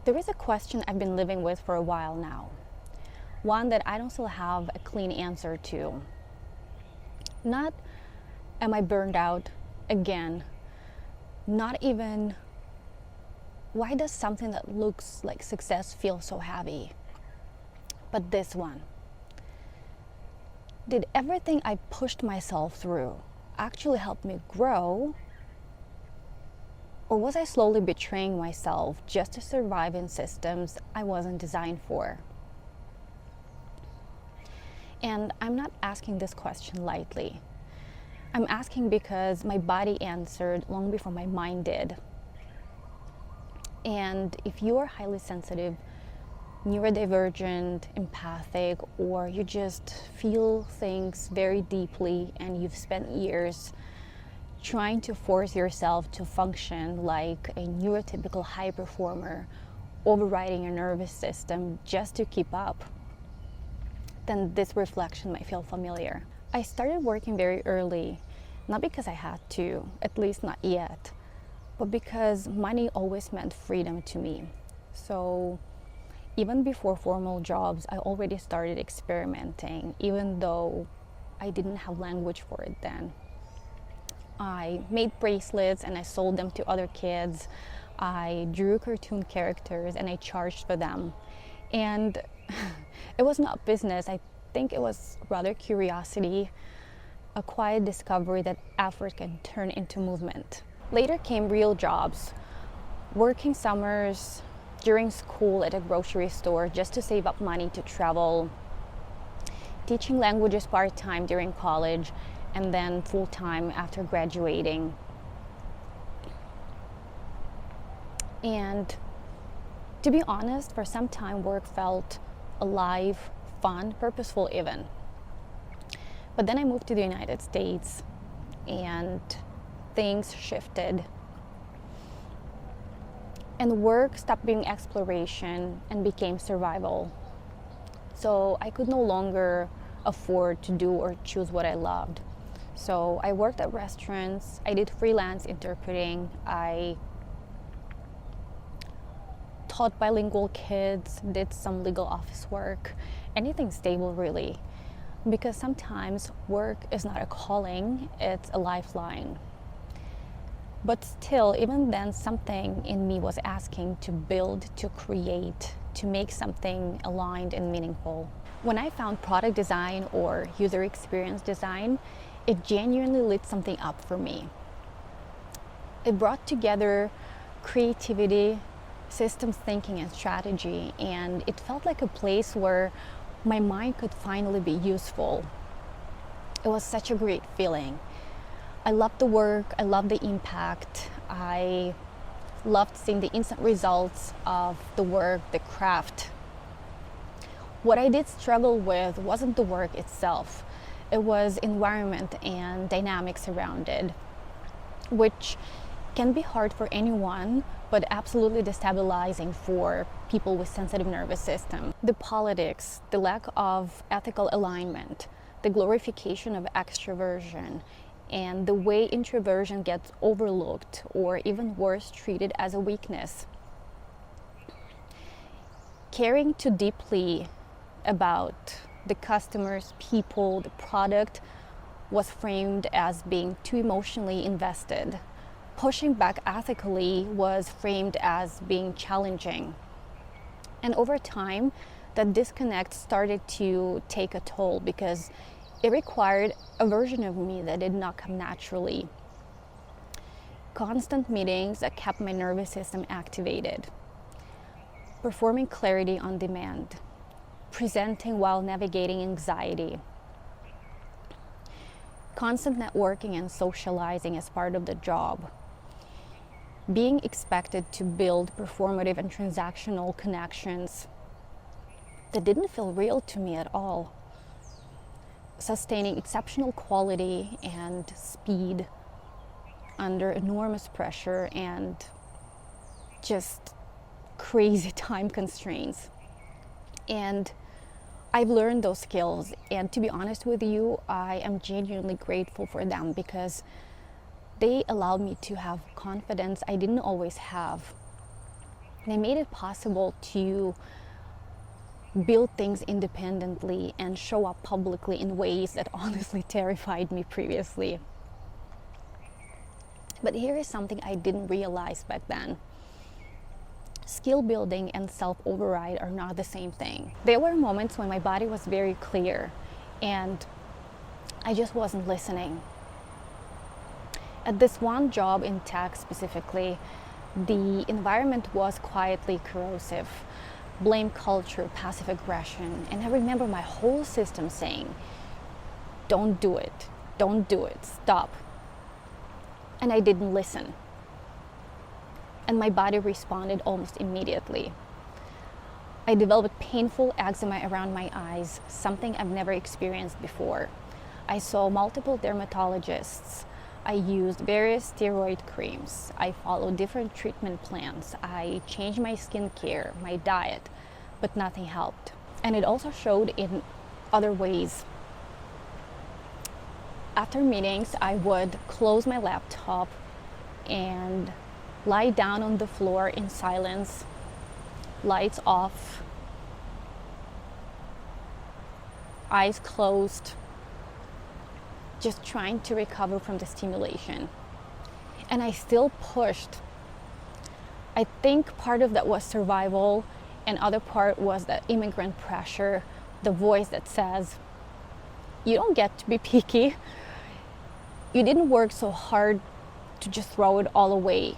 There is a question I've been living with for a while now, one that I don't still have a clean answer to. Not, am I burned out again? Not even, why does something that looks like success feel so heavy? But this one. Did everything I pushed myself through actually help me grow? Or was I slowly betraying myself just to survive in systems I wasn't designed for? And I'm not asking this question lightly. I'm asking because my body answered long before my mind did. And if you are highly sensitive, neurodivergent, empathic, or you just feel things very deeply and you've spent years trying to force yourself to function like a neurotypical high performer, overriding your nervous system just to keep up, then this reflection might feel familiar. I started working very early, not because I had to, at least not yet, but because money always meant freedom to me. So even before formal jobs, I already started experimenting, even though I didn't have language for it then. I made bracelets and I sold them to other kids. I drew cartoon characters and I charged for them. And it was not business. I think it was rather curiosity, a quiet discovery that effort can turn into movement. Later came real jobs, working summers during school at a grocery store just to save up money to travel, teaching languages part-time during college, and then full-time after graduating. And to be honest, for some time work felt alive, fun, purposeful even. But then I moved to the United States and things shifted. And work stopped being exploration and became survival. So I could no longer afford to do or choose what I loved. So I worked at restaurants, I did freelance interpreting, I taught bilingual kids, did some legal office work, anything stable really. Because sometimes work is not a calling, it's a lifeline. But still, even then, something in me was asking to build, to create, to make something aligned and meaningful. When I found product design or user experience design, it genuinely lit something up for me. It brought together creativity, systems thinking, and strategy, and it felt like a place where my mind could finally be useful. It was such a great feeling. I loved the work, I loved the impact, I loved seeing the instant results of the work, the craft. What I did struggle with wasn't the work itself. It was environment and dynamics around it, which can be hard for anyone, but absolutely destabilizing for people with sensitive nervous system. The politics, the lack of ethical alignment, the glorification of extroversion, and the way introversion gets overlooked or even worse, treated as a weakness. Caring too deeply about the customers, people, the product was framed as being too emotionally invested. Pushing back ethically was framed as being challenging. And over time, that disconnect started to take a toll because it required a version of me that did not come naturally. Constant meetings that kept my nervous system activated. Performing clarity on demand. Presenting while navigating anxiety. Constant networking and socializing as part of the job. Being expected to build performative and transactional connections that didn't feel real to me at all. Sustaining exceptional quality and speed under enormous pressure and just crazy time constraints. And I've learned those skills, and to be honest with you, I am genuinely grateful for them because they allowed me to have confidence I didn't always have. They made it possible to build things independently and show up publicly in ways that honestly terrified me previously. But here is something I didn't realize back then. Skill building and self-override are not the same thing. There were moments when my body was very clear and I just wasn't listening. At this one job in tech specifically, the environment was quietly corrosive. Blame culture, passive aggression, and I remember my whole system saying, don't do it, stop. And I didn't listen. And my body responded almost immediately. I developed painful eczema around my eyes, something I've never experienced before. I saw multiple dermatologists. I used various steroid creams. I followed different treatment plans. I changed my skincare, my diet, but nothing helped. And it also showed in other ways. After meetings, I would close my laptop and lie down on the floor in silence, lights off, eyes closed, just trying to recover from the stimulation. And I still pushed. I think part of that was survival, and other part was the immigrant pressure, the voice that says, you don't get to be picky. You didn't work so hard to just throw it all away.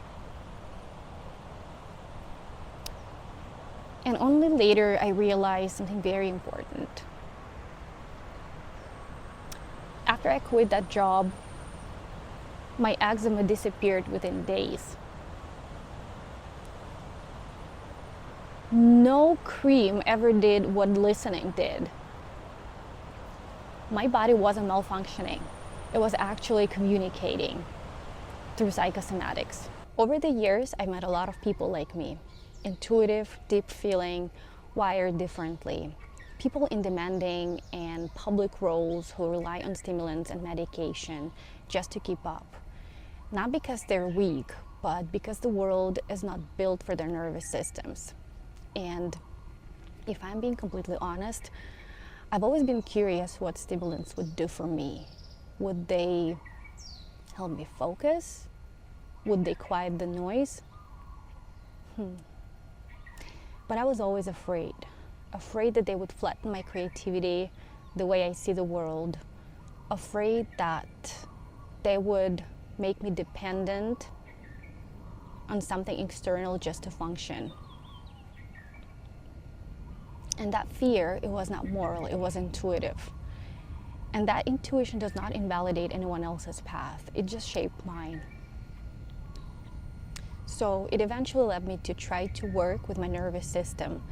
And only later I realized something very important. After I quit that job, my eczema disappeared within days. No cream ever did what listening did. My body wasn't malfunctioning. It was actually communicating through psychosomatics. Over the years, I met a lot of people like me. Intuitive, deep feeling, wired differently. People in demanding and public roles who rely on stimulants and medication just to keep up. Not because they're weak, but because the world is not built for their nervous systems. And if I'm being completely honest, I've always been curious what stimulants would do for me. Would they help me focus? Would they quiet the noise? But I was always afraid that they would flatten my creativity, the way I see the world, afraid that they would make me dependent on something external just to function. And that fear, it was not moral, it was intuitive. And that intuition does not invalidate anyone else's path, it just shaped mine. So it eventually led me to try to work with my nervous system,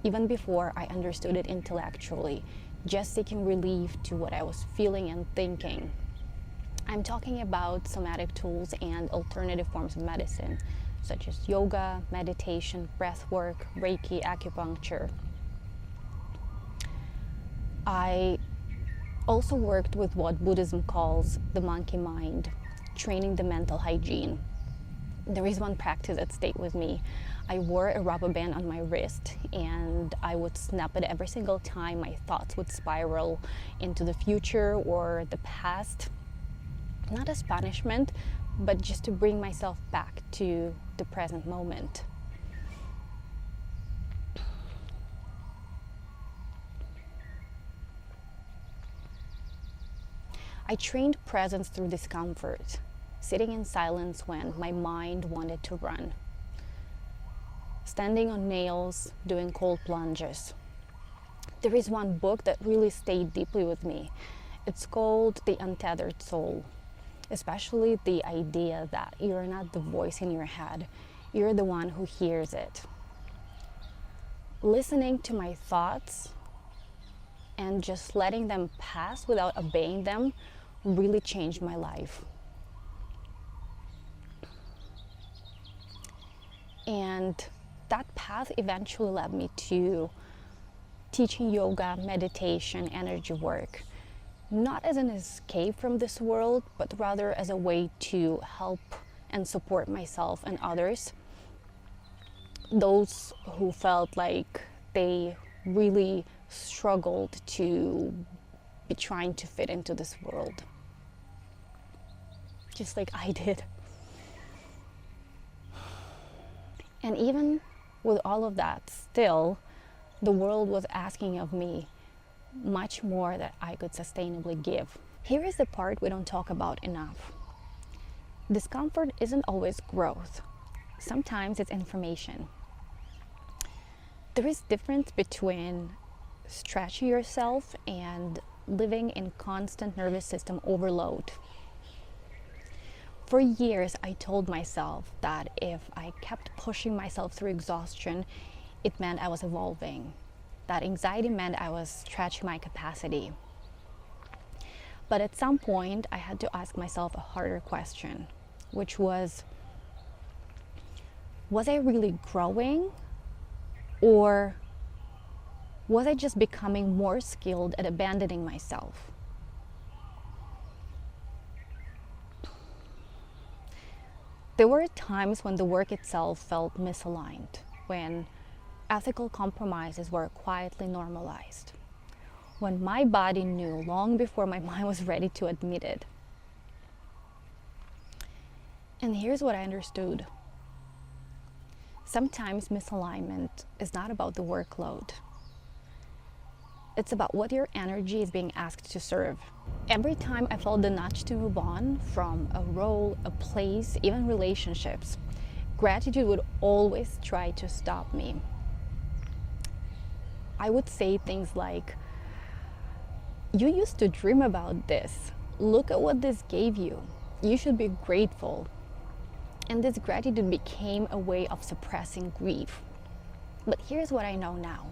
even before I understood it intellectually, just seeking relief to what I was feeling and thinking. I'm talking about somatic tools and alternative forms of medicine, such as yoga, meditation, breath work, Reiki, acupuncture. I also worked with what Buddhism calls the monkey mind, training the mental hygiene. There is one practice that stayed with me. I wore a rubber band on my wrist and I would snap it every single time my thoughts would spiral into the future or the past. Not as punishment, but just to bring myself back to the present moment. I trained presence through discomfort, sitting in silence when my mind wanted to run, standing on nails, doing cold plunges. There is one book that really stayed deeply with me. It's called The Untethered Soul, especially the idea that you're not the voice in your head, you're the one who hears it. Listening to my thoughts and just letting them pass without obeying them really changed my life. And that path eventually led me to teaching yoga, meditation, energy work, not as an escape from this world, but rather as a way to help and support myself and others those who felt like they really struggled to be trying to fit into this world, just like I did. And even with all of that, still, the world was asking of me much more that I could sustainably give. Here is the part we don't talk about enough. Discomfort isn't always growth. Sometimes it's information. There is difference between stretching yourself and living in constant nervous system overload. For years, I told myself that if I kept pushing myself through exhaustion, it meant I was evolving. That anxiety meant I was stretching my capacity. But at some point, I had to ask myself a harder question, which was I really growing? Or was I just becoming more skilled at abandoning myself? There were times when the work itself felt misaligned, when ethical compromises were quietly normalized, when my body knew long before my mind was ready to admit it. And here's what I understood. Sometimes misalignment is not about the workload. It's about what your energy is being asked to serve. Every time I felt the nudge to move on from a role, a place, even relationships, gratitude would always try to stop me. I would say things like, "You used to dream about this. Look at what this gave you. You should be grateful." And this gratitude became a way of suppressing grief. But here's what I know now.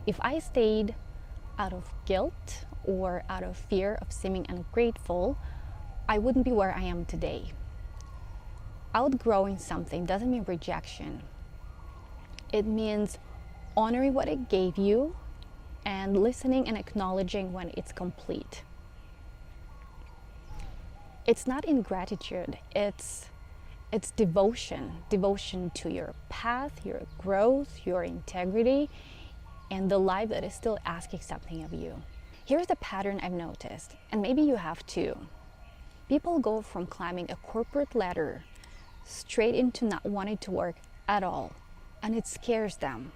If I stayed out of guilt or out of fear of seeming ungrateful, I wouldn't be where I am today. Outgrowing something doesn't mean rejection. It means honoring what it gave you and listening and acknowledging when it's complete. It's not ingratitude, it's devotion to your path, your growth, your integrity, and the life that is still asking something of you. Here's the pattern I've noticed, and maybe you have too. People go from climbing a corporate ladder straight into not wanting to work at all, and it scares them.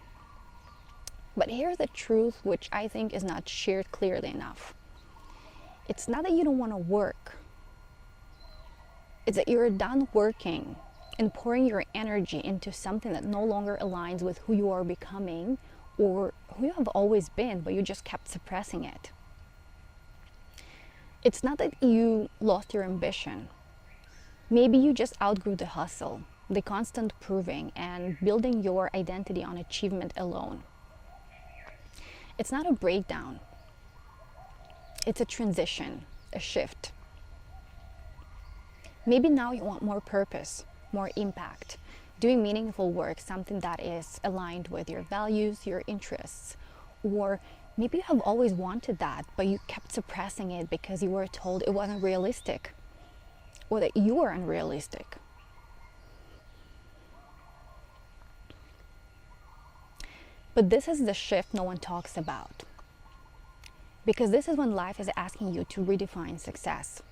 But here's the truth, which I think is not shared clearly enough. It's not that you don't want to work. It's that you're done working and pouring your energy into something that no longer aligns with who you are becoming or who you have always been, but you just kept suppressing it. It's not that you lost your ambition. Maybe you just outgrew the hustle, the constant proving, and building your identity on achievement alone. It's not a breakdown. It's a transition, a shift. Maybe now you want more purpose, more impact, doing meaningful work, something that is aligned with your values, your interests. Or maybe you have always wanted that, but you kept suppressing it because you were told it wasn't realistic, or that you were unrealistic. But this is the shift no one talks about. Because this is when life is asking you to redefine success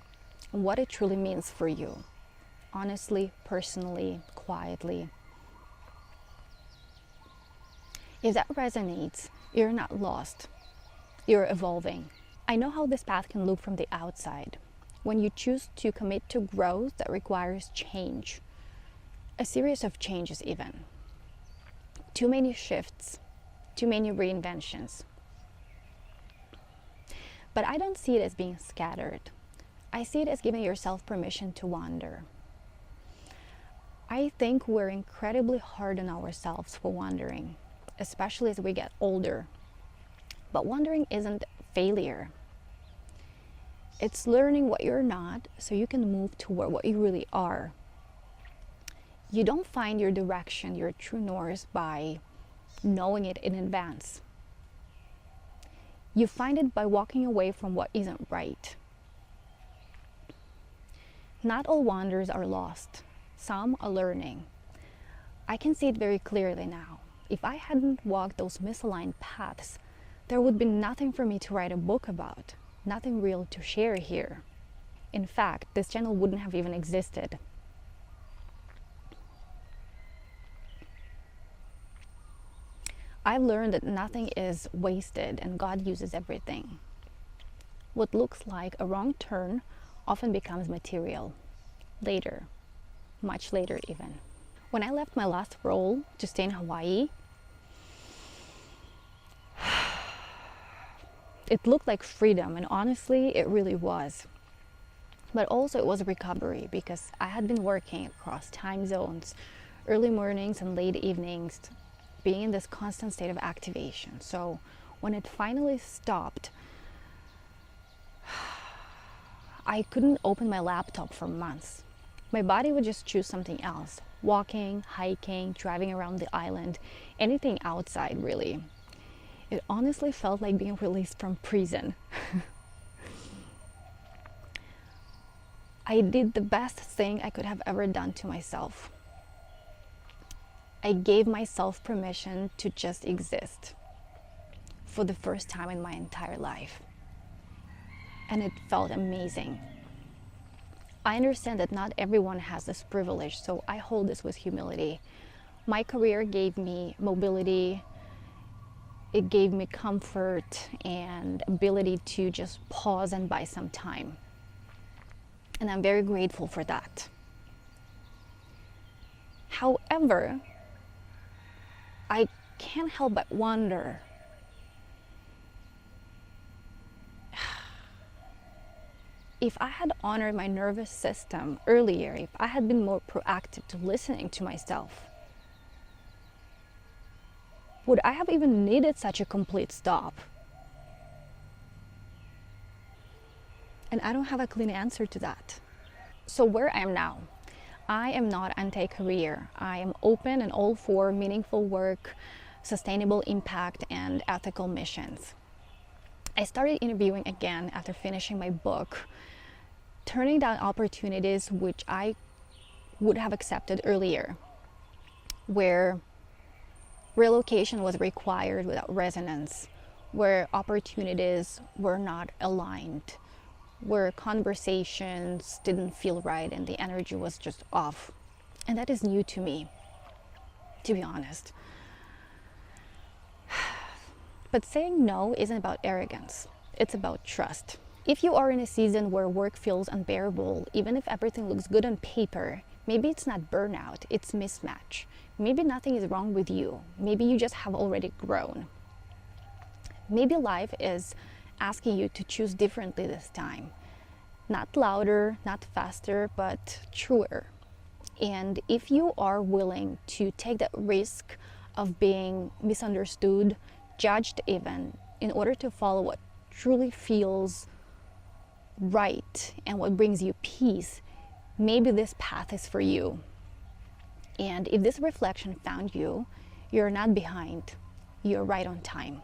and what it truly means for you. Honestly, personally, quietly. If that resonates, you're not lost. You're evolving. I know how this path can look from the outside. When you choose to commit to growth that requires change, a series of changes even. Too many shifts, too many reinventions. But I don't see it as being scattered. I see it as giving yourself permission to wander. I think we're incredibly hard on ourselves for wandering, especially as we get older. But wandering isn't failure. It's learning what you're not so you can move toward what you really are. You don't find your direction, your true north, by knowing it in advance. You find it by walking away from what isn't right. Not all wanderers are lost. Some are learning. I can see it very clearly now. If I hadn't walked those misaligned paths, there would be nothing for me to write a book about, nothing real to share here. In fact, this channel wouldn't have even existed. I've learned that nothing is wasted and God uses everything. What looks like a wrong turn often becomes material. Later, much later even. When I left my last role to stay in Hawaii, it looked like freedom, and honestly, it really was. But also it was a recovery because I had been working across time zones, early mornings and late evenings, being in this constant state of activation. So when it finally stopped, I couldn't open my laptop for months. My body would just choose something else. Walking, hiking, driving around the island, anything outside really. It honestly felt like being released from prison. I did the best thing I could have ever done to myself. I gave myself permission to just exist for the first time in my entire life. And it felt amazing. I understand that not everyone has this privilege, so I hold this with humility. My career gave me mobility, it gave me comfort and ability to just pause and buy some time. And I'm very grateful for that. However, I can't help but wonder, if I had honored my nervous system earlier, if I had been more proactive to listening to myself, would I have even needed such a complete stop? And I don't have a clean answer to that. So where I am now, I am not anti-career. I am open and all for meaningful work, sustainable impact, and ethical missions. I started interviewing again after finishing my book, turning down opportunities which I would have accepted earlier, where relocation was required without resonance, where opportunities were not aligned, where conversations didn't feel right and the energy was just off. And that is new to me, to be honest. But saying no isn't about arrogance, it's about trust. If you are in a season where work feels unbearable, even if everything looks good on paper, maybe it's not burnout, it's mismatch. Maybe nothing is wrong with you. Maybe you just have already grown. Maybe life is asking you to choose differently this time. Not louder, not faster, but truer. And if you are willing to take that risk of being misunderstood, judged even, in order to follow what truly feels right and what brings you peace, maybe this path is for you. And if this reflection found you, you're not behind, you're right on time.